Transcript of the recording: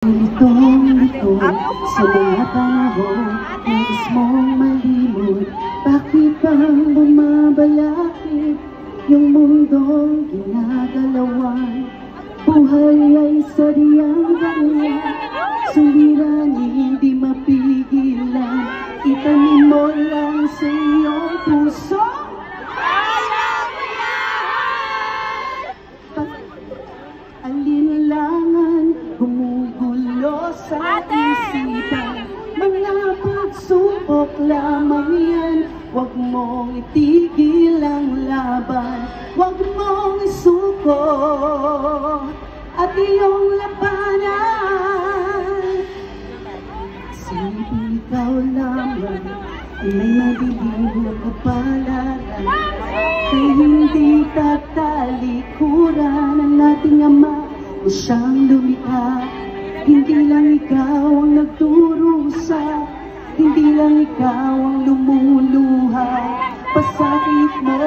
Litong-lito sa mga panahon nais mong malimot. Bakit bang bumabalakid yung mundong ginagalawan? Buhay ay sadyang ganyan, suliranin hindi mapigilan. Itanim mo lang sa iyong puso, alinlangan gumugulo sa isipan. Mga pagsubok lamang yan, huwag mong itigil ang laban. Huwag mong isuko at iyong labanan. Silipin ikaw lamang ay may madilim na kapalaran, kay hindi tatalikuran ang ating Ama o siyang lumikha. Hindi lang ikaw ang nagdurusa, hindi lang ikaw ang lumuluha. Pasakit mo